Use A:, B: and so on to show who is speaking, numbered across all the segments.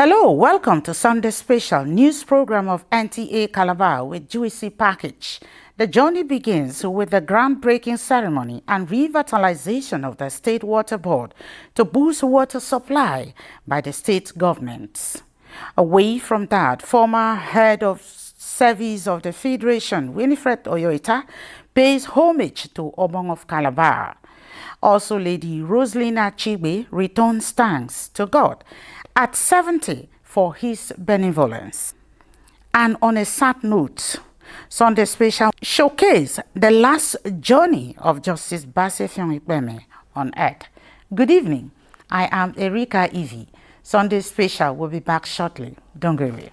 A: Hello, welcome to Sunday Special news program of Nta Calabar with GUC Package. The journey begins with the groundbreaking ceremony and revitalization of the State Water Board to boost water supply by the state governments. Away from that, former head of service of the Federation, Winifred Oyoita, pays homage to Obong of Calabar. Also, Lady Rosalina Chigbe returns thanks to God at 70 for his benevolence. And on a sad note, Sunday Special showcase the last journey of Justice Bassey Ikpeme on earth. Good evening. I am Erika Ivy. Sunday Special will be back shortly. Don't go away.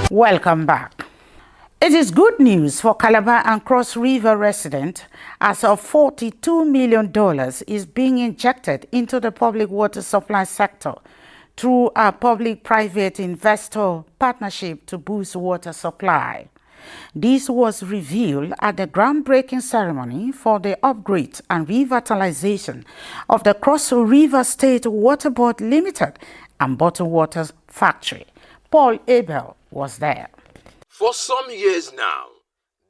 A: Welcome back. It is good news for Calabar and Cross River residents as of $42 million is being injected into the public water supply sector through a public-private investor partnership to boost water supply. This was revealed at the groundbreaking ceremony for the upgrade and revitalization of the Cross River State Water Board Limited and Bottled Water Factory. Paul Abel was there.
B: For some years now,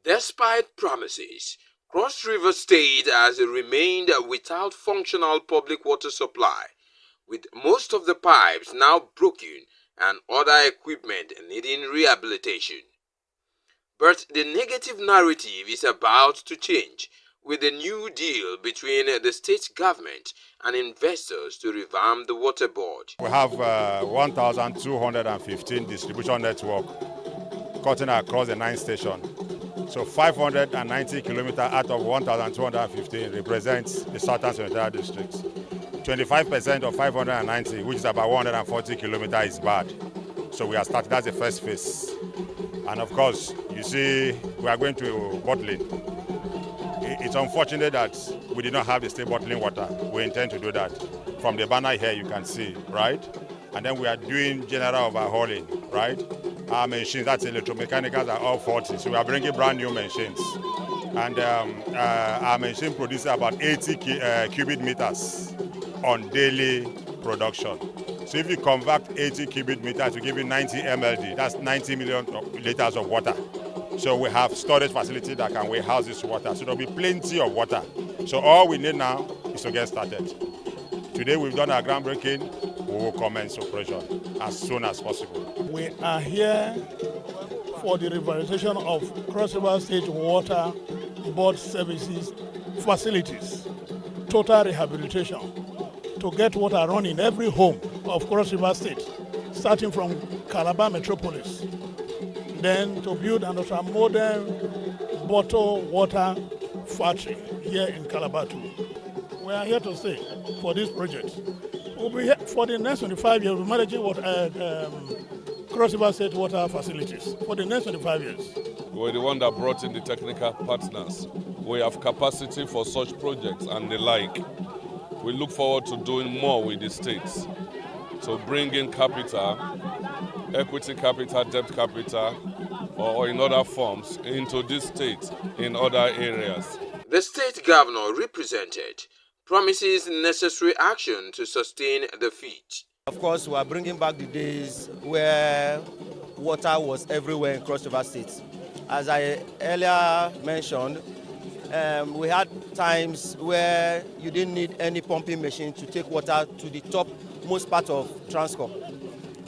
B: despite promises, Cross River State has remained without functional public water supply, with most of the pipes now broken and other equipment needing rehabilitation. But the negative narrative is about to change with the new deal between the state government and investors to revamp the water board.
C: We have 1,215 distribution network cutting across the 9 stations. So 590 kilometers out of 1,215 represents the southern senatorial districts. 25% of 590, which is about 140 kilometers, is bad. So we are starting, that's the first phase. And of course, you see, we are going to bottling. It's unfortunate that we did not have the state bottling water. We intend to do that. From the banner here, you can see, right? And then we are doing general overhauling, right? Our machines, that's electromechanicals, are all 40. So we are bringing brand new machines. And our machine produces about 80 cubic meters on daily production. So if you convert 80 cubic meters to give you 90 MLD, that's 90 million liters of water. So we have storage facility that can warehouse this water. So there'll be plenty of water. So all we need now is to get started. Today we've done our groundbreaking. We will commence operation as soon as possible.
D: We are here for the revitalization of Cross River State Water Board Services facilities, total rehabilitation, to get water running every home of Cross River State, starting from Calabar Metropolis, then to build an ultra-modern bottled water factory here in Calabar too. We are here to stay for this project. We'll be here for the next 25 years. We're managing Cross River State water facilities for the next 25 years.
E: We're the one that brought in the technical partners. We have capacity for such projects and the like. We look forward to doing more with the states, to bring in capital, equity capital, debt capital, or in other forms into this state in other areas.
B: The state governor represented promises necessary action to sustain the feat.
F: Of course, we are bringing back the days where water was everywhere in Cross River State. As I earlier mentioned, we had times where you didn't need any pumping machine to take water to the topmost part of Transcorp.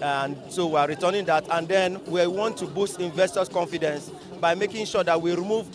F: And so we are returning that. And then we want to boost investors' confidence by making sure that we remove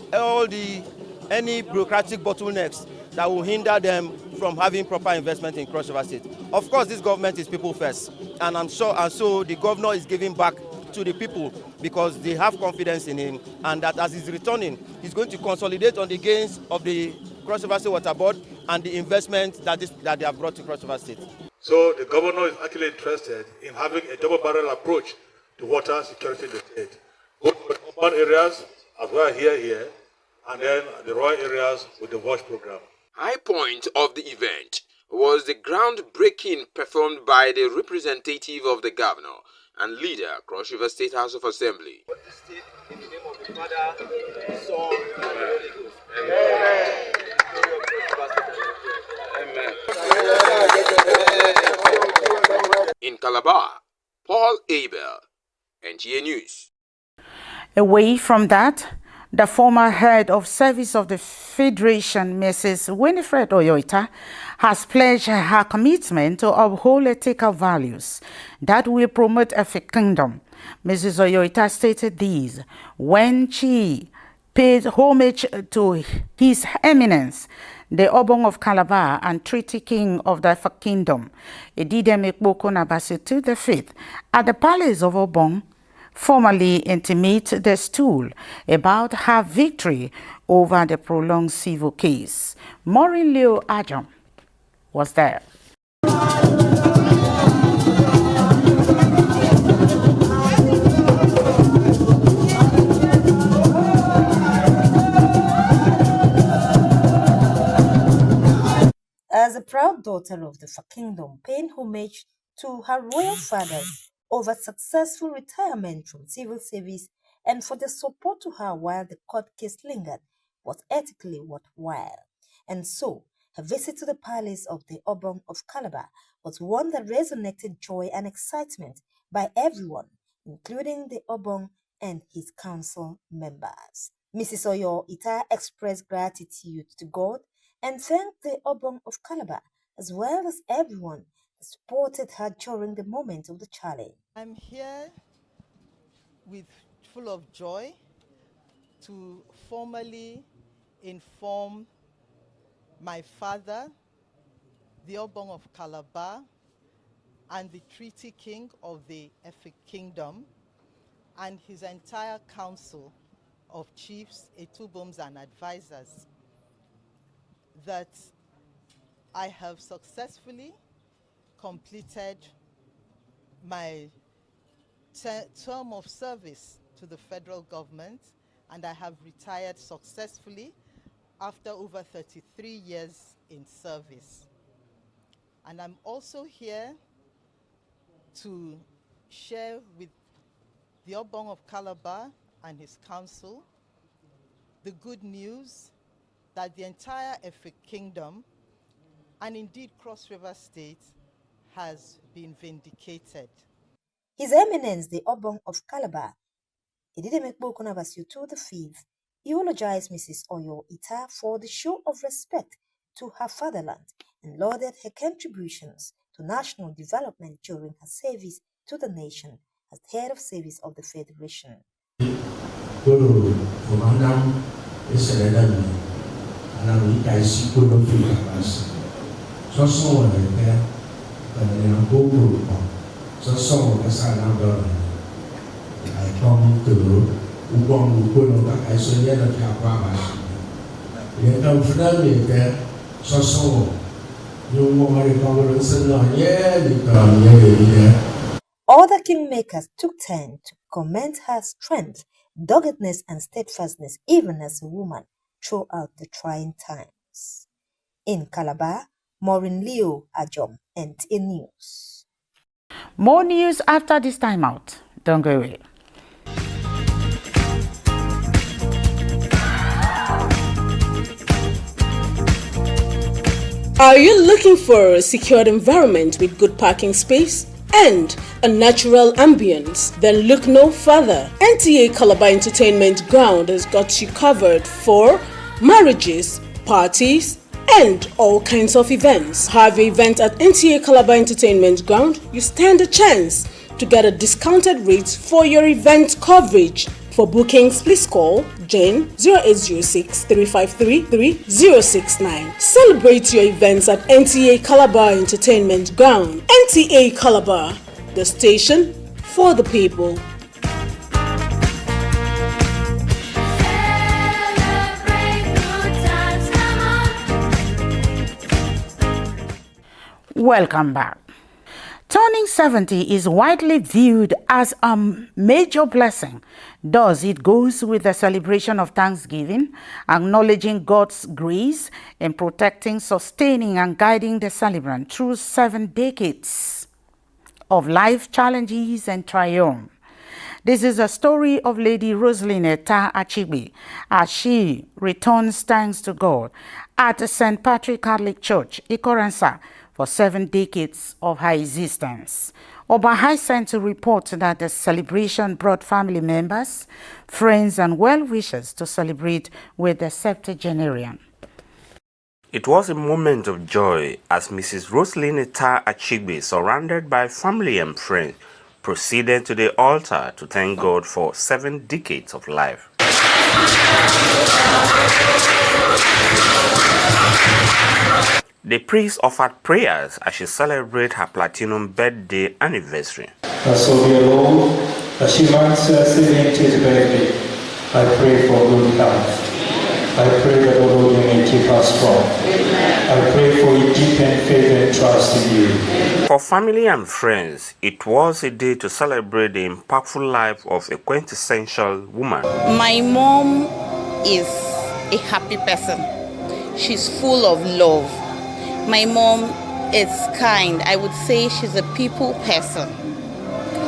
F: any bureaucratic bottlenecks that will hinder them from having proper investment in Cross River State. Of course, this government is people first. And so the governor is giving back to the people because they have confidence in him, and that as he's returning, he's going to consolidate on the gains of the Cross River State Water Board and the investment that they have brought to Cross River State.
G: So the governor is actually interested in having a double-barrel approach to water security in the state. both for the urban areas as well here, and then the rural areas with the WASH program.
B: High point of the event was the groundbreaking performed by the representative of the governor and leader Cross River State House of Assembly.
F: In the name of the Father, the Son, and the Holy Ghost.
B: Amen. In Calabar, Paul Abel, NTA News.
A: Away from that, the former head of service of the Federation, Mrs. Winifred Oyoita, has pledged her commitment to uphold ethical values that will promote a kingdom. Mrs. Oyoita stated these when she paid homage to His Eminence, the Obong of Calabar and Treaty King of the Kingdom, Edide Mekboko Nabasitu V, at the Palace of Obong, formally intimate the stool about her victory over the prolonged civil case. Maureen Leo Ajam was there.
H: As a proud daughter of the Kingdom, paying homage to her royal fathers over successful retirement from civil service and for their support to her while the court case lingered was ethically worthwhile. And so, her visit to the palace of the Obong of Calabar was one that resonated joy and excitement by everyone, including the Obong and his council members. Mrs. Oyoita expressed gratitude to God and thanked the Obong of Calabar as well as everyone that supported her during the moment of the challenge.
I: I'm here full of joy to formally inform my father, the Obong of Calabar, and the Treaty King of the Efik Kingdom, and his entire council of chiefs, etuboms, and advisors, that I have successfully completed my term of service to the federal government, and I have retired successfully after over 33 years in service. And I'm also here to share with the Obong of Calabar and his council the good news that the entire Efik Kingdom, and indeed Cross River State, has been vindicated.
H: His Eminence, the Obong of Calabar, Edide Mekboko Nabasitu V, eulogized Mrs. Oyoita for the show of respect to her fatherland and lauded her contributions to national development during her service to the nation as head of service of the Federation. Other kingmakers took turn to commend her strength, doggedness, and steadfastness, even as a woman, throughout the trying times. In Calabar, Maureen Leo Ajom, NTA News.
A: More news after this time out. Don't go away.
J: Are you looking for a secured environment with good parking space and a natural ambience? Then look no further. Nta Calabar Entertainment Ground has got you covered for marriages, parties, and all kinds of events. Have your event at Nta Calabar Entertainment Ground, you stand a chance to get a discounted rate for your event coverage. For bookings, please call Jane 0806 353 3069. Celebrate your events at Nta Calabar Entertainment Ground. Nta Calabar, the station for the people.
A: Welcome back. Turning 70 is widely viewed as a major blessing. Thus, it goes with the celebration of Thanksgiving, acknowledging God's grace in protecting, sustaining, and guiding the celebrant through 7 decades of life challenges and triumph. This is a story of Lady Nta Calabar as she returns thanks to God at St. Patrick Catholic Church, Ikoransa, for 7 decades of her existence. Oba sent to report that the celebration brought family members, friends, and well-wishers to celebrate with the septuagenarian.
K: It was a moment of joy as Mrs. Nta Calabar, surrounded by family and friends, proceeded to the altar to thank God for 7 decades of life. The priest offered prayers as she celebrated her platinum birthday anniversary.
L: So dear Lord, as she marks her 70th birthday, I pray for good health. I pray that the Lord may keep her strong. I pray for a deepened faith and trust in you.
K: For family and friends, it was a day to celebrate the impactful life of a quintessential woman.
M: My mom is a happy person. She's full of love. My mom is kind. I would say she's a people person.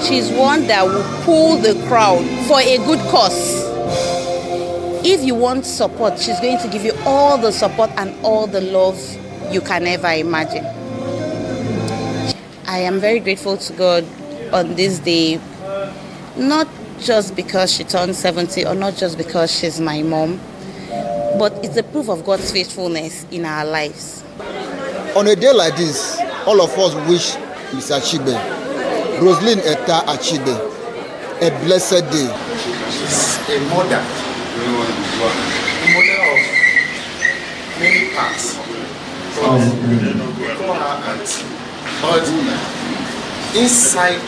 M: She's one that will pull the crowd for a good cause. If you want support, she's going to give you all the support and all the love you can ever imagine. I am very grateful to God on this day, not just because she turned 70 or not just because she's my mom, but it's a proof of God's faithfulness in our lives.
N: On a day like this, all of us wish Mr. Calabar, Nta Calabar, a blessed day.
O: She's a mother, a mother of many parts. We call her auntie. But inside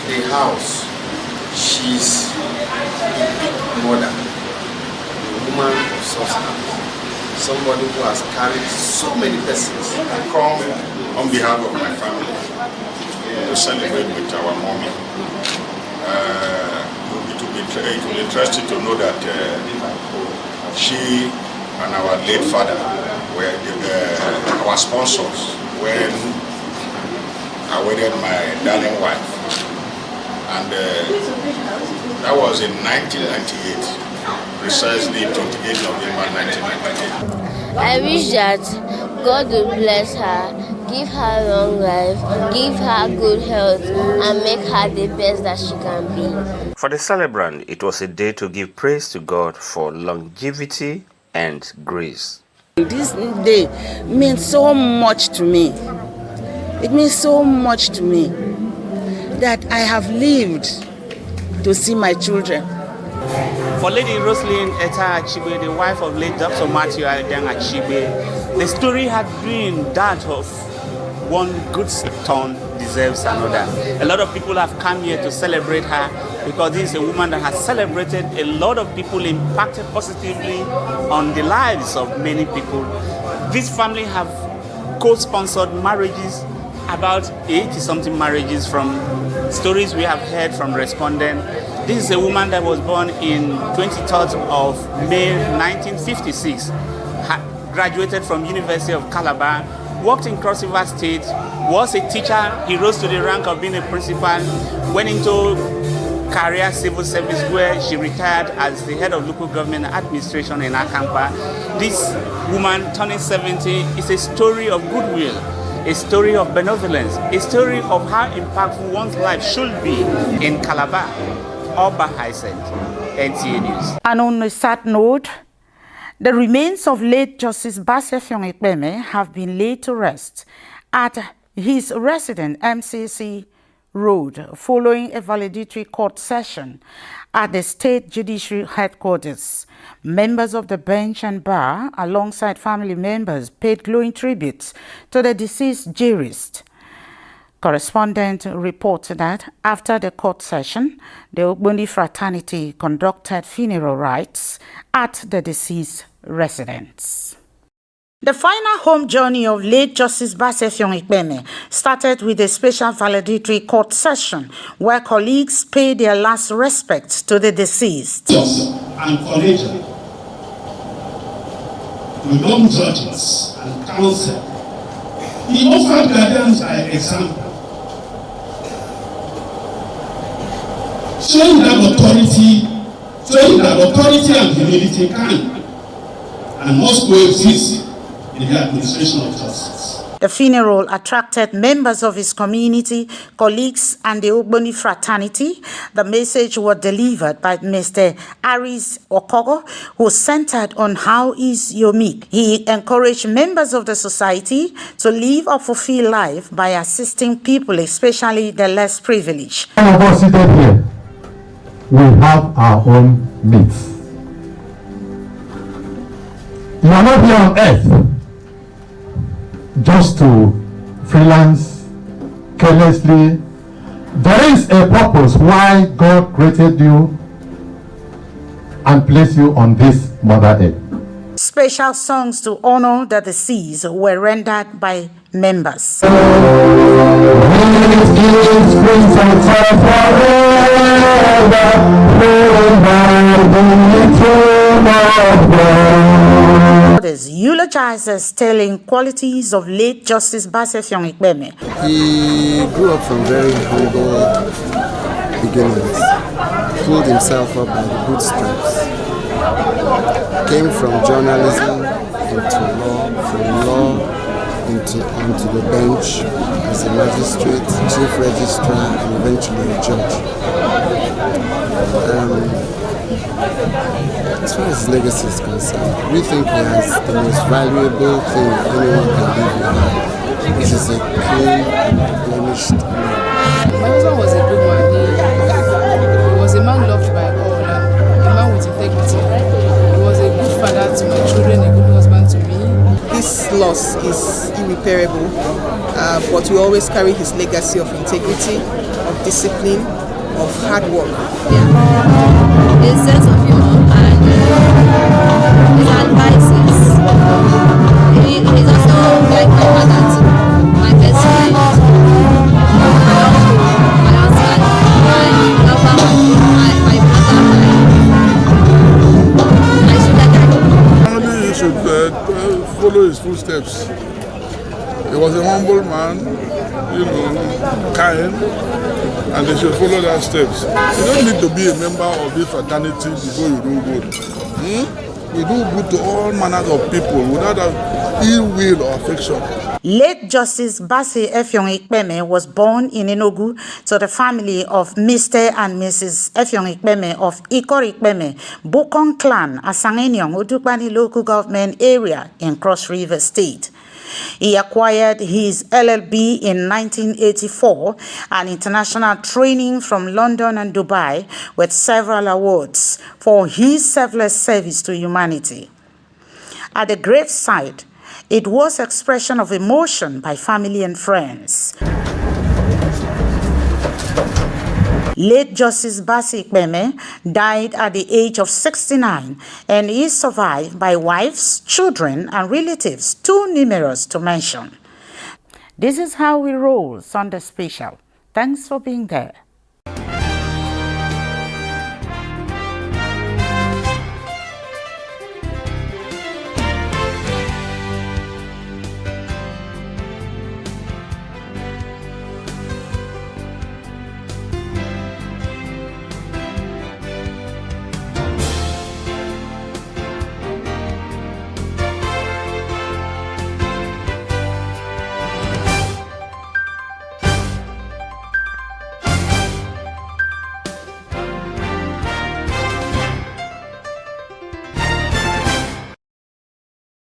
O: the house, she's a big mother, a woman of substance. Somebody who has carried so many persons.
C: I come on behalf of my family to celebrate with our mommy. It will be interesting to know that she and our late father were our sponsors when I wedded my darling wife. And that was in 1998. Precisely 28 November 1998.
P: I wish that God will bless her, give her long life, give her good health, and make her the best that she can be.
K: For the celebrant, it was a day to give praise to God for longevity and grace.
M: This day means so much to me. It means so much to me that I have lived to see my children.
Q: For Lady Nta Calabar, the wife of late Dr. Matthew Calabar, the story had been that of one good turn deserves another. A lot of people have come here to celebrate her because this is a woman that has celebrated a lot of people, impacted positively on the lives of many people. This family have co-sponsored marriages, about 80-something marriages from stories we have heard from respondents. This is a woman that was born in 23rd of May 1956, graduated from University of Calabar, worked in Cross River State, was a teacher. He rose to the rank of being a principal, went into career civil service where she retired as the head of local government administration in Akampa. This woman turning 70 is a story of goodwill, a story of benevolence, a story of how impactful one's life should be in Calabar. Oba Hyacinth, NTA News.
A: And on a sad note, the remains of late Justice Basefiong Ekpeme have been laid to rest at his residence MCC Road following a valedictory court session at the State Judiciary Headquarters. Members of the bench and bar, alongside family members, paid glowing tributes to the deceased jurist. Correspondent reports that after the court session, the Ogbundi fraternity conducted funeral rites at the deceased residence. The final home journey of late Justice Bassey Effiong-Ikpeme started with a special valedictory court session where colleagues paid their last respects to the deceased.
R: And collegial, with long judges and counsel, he offered guidance by example, showing that authority and humility can and must coexist in the administration of justice.
A: The funeral attracted members of his community, colleagues, and the Ogboni fraternity. The message was delivered by Mr. Aris Okogo, who centered on how is your meek. He encouraged members of the society to live a fulfilled life by assisting people, especially the less privileged.
S: All of us seated here, we have our own needs. You are not here on earth just to freelance carelessly. There is a purpose why God created you and placed you on this Mother Earth.
A: Special songs to honor the deceased were rendered by members. Others eulogized as telling qualities of late Justice Bassey Effiong-Ikpeme.
N: He grew up from very humble beginnings, pulled himself up by the bootstraps, came from journalism into law, from law onto the bench as a magistrate, chief registrar, and eventually a judge. As far as his legacy is concerned, we think he has the most valuable thing anyone can leave behind, which is a clean and blemished man.
T: My husband was a good man. He was a man loved by all, and a man with integrity. He was a good father to my children, a good husband to me.
U: This loss is irreparable, but we always carry his legacy of integrity, of discipline, of hard work.
V: His sense of humor and his advices. He's also like my father too, my best friend, my uncle, my husband, my lover, my brother, my sugar daddy.
W: Family should follow his footsteps. He was a humble man, kind, and they should follow that steps. You don't need to be a member of this fraternity before you do good. You do good to all manners of people without ill will or affection.
A: Late Justice Bassey Effiong-Ikpeme was born in Enugu to the family of Mr. and Mrs. Effiong-Ikpeme of Ikor-Ikpeme, Bokong Clan, Asangenyong, Udukbani local government area in Cross River State. He acquired his LLB in 1984 and international training from London and Dubai with several awards for his selfless service to humanity. At the graveside, it was expression of emotion by family and friends. Late Justice Bassey Ikpeme died at the age of 69 and is survived by wives, children, and relatives too numerous to mention. This is how we roll Sunday Special. Thanks for being there.